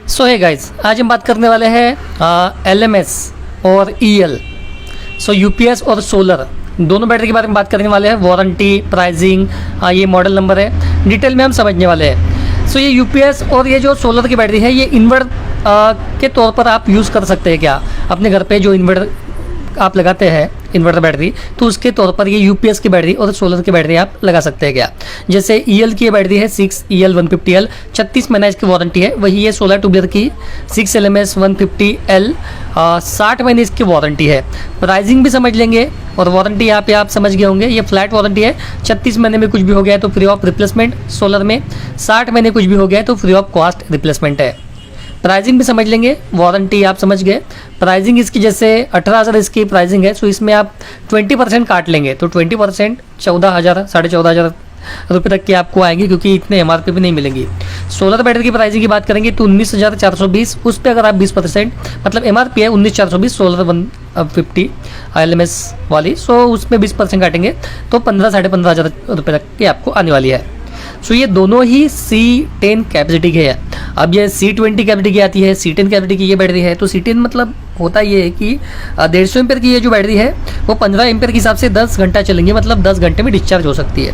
सो है गाइस, आज हम बात करने वाले हैं LMS और EL। सो यूपीएस और सोलर दोनों बैटरी के बारे में बात करने वाले हैं। वारंटी, प्राइसिंग, ये मॉडल नंबर है, डिटेल में हम समझने वाले हैं। सो ये यूपीएस और ये जो सोलर की बैटरी है, ये इन्वर्टर के तौर पर आप यूज़ कर सकते हैं क्या अपने घर पे? जो इन्वर्टर आप लगाते हैं इन्वर्टर बैटरी, तो उसके तौर पर ये यूपीएस की बैटरी और सोलर की बैटरी आप लगा सकते हैं क्या? जैसे EL की ये बैटरी है 6EL150L, 36 महीना इसकी वारंटी है। वही ये सोलर ट्यूबलर की 6LMS150L, 60 महीने इसकी वारंटी है। प्राइसिंग भी समझ लेंगे और वारंटी यहाँ पे आप समझ गए होंगे। ये फ्लैट वारंटी है, 36 महीने में कुछ भी हो गया है तो फ्री ऑफ रिप्लेसमेंट। सोलर में 60 महीने कुछ भी हो गया है तो फ्री ऑफ कॉस्ट रिप्लेसमेंट है। प्राइसिंग भी समझ लेंगे, वारंटी आप समझ गए। प्राइसिंग इसकी जैसे 18,000 इसकी प्राइसिंग है, सो इसमें आप 20% काट लेंगे तो 20% 14,000 साढ़े 14,000 रुपये तक की आपको आएंगी, क्योंकि इतने MRP भी नहीं मिलेंगी। सोलर बैटरी की प्राइसिंग की बात करेंगे तो 19,420, उस पर अगर आप 20% मतलब MRP है 19,420 सोलर 150 LMS वाली, सो उसमें 20% काटेंगे तो 15,000 साढ़े 15,000 रुपये तक की आपको आने वाली है। सो ये दोनों ही C10 कैपेसिटी के है। अब ये C20 कैपेसिटी की आती है, C10 कैपेसिटी की ये बैटरी है। तो C10 मतलब होता ये है कि 150 एम्पेयर की ये जो बैटरी है वो 15 एम्पेयर के हिसाब से 10 घंटा चलेंगे, मतलब 10 घंटे में डिस्चार्ज हो सकती है।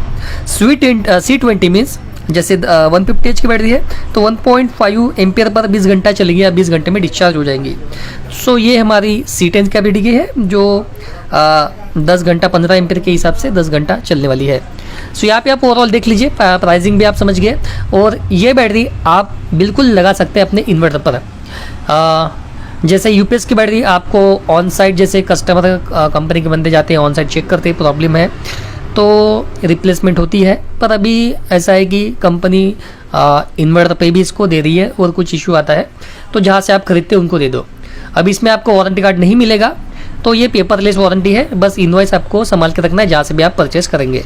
C20 मीन्स जैसे 150H की बैटरी है तो 1.5 एम्पेयर पर 20 घंटा चलेंगी या 20 घंटे में डिस्चार्ज हो जाएंगी। सो ये हमारी C10 कैपेसिटी की है जो 10 घंटा 15 एम्पेयर के हिसाब से 10 घंटा चलने वाली है। सो यहाँ पे आप ओवरऑल देख लीजिए, प्राइसिंग भी आप समझ गए और ये बैटरी आप बिल्कुल लगा सकते हैं अपने इन्वर्टर पर। जैसे यूपीएस की बैटरी आपको ऑन साइट, जैसे कस्टमर कंपनी के बंदे जाते हैं ऑन साइट चेक करते हैं, प्रॉब्लम है तो रिप्लेसमेंट होती है। पर अभी ऐसा है कि कंपनी इन्वर्टर पे भी इसको दे रही है और कुछ इशू आता है तो जहाँ से आप खरीदते हैं उनको दे दो। अब इसमें आपको वारंटी कार्ड नहीं मिलेगा, तो ये पेपरलेस वारंटी है, बस इनवॉइस आपको संभाल के रखना है जहाँ से भी आप परचेस करेंगे।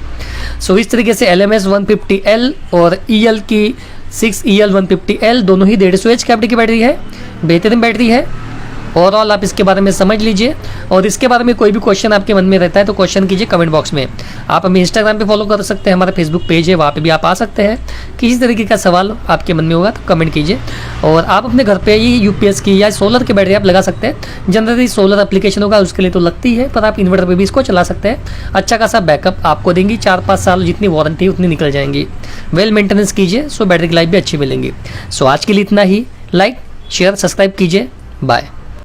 सो इस तरीके से LMS150L और EL की 6EL150L दोनों ही 150H कैपेसिटी की बैटरी है, बेहतरीन बैटरी है। ओवरऑल आप इसके बारे में समझ लीजिए और इसके बारे में कोई भी क्वेश्चन आपके मन में रहता है तो क्वेश्चन कीजिए कमेंट बॉक्स में। आप हमें इंस्टाग्राम पे फॉलो कर सकते हैं, हमारा फेसबुक पेज है, वहाँ पे भी आप आ सकते हैं। किसी तरीके का सवाल आपके मन में होगा तो कमेंट कीजिए। और आप अपने घर पे ही यूपीएस की या सोलर की बैटरी आप लगा सकते हैं। जनरली सोलर एप्लीकेशन होगा उसके लिए तो लगती है, पर आप इन्वर्टर पर भी इसको चला सकते हैं। अच्छा खासा बैकअप आपको देंगी, 4-5 साल जितनी वारंटी उतनी निकल जाएंगी। वेल मेंटेनेंस कीजिए, सो बैटरी की लाइफ भी अच्छी मिलेंगी। सो आज के लिए इतना ही। लाइक, शेयर, सब्सक्राइब कीजिए। बाय।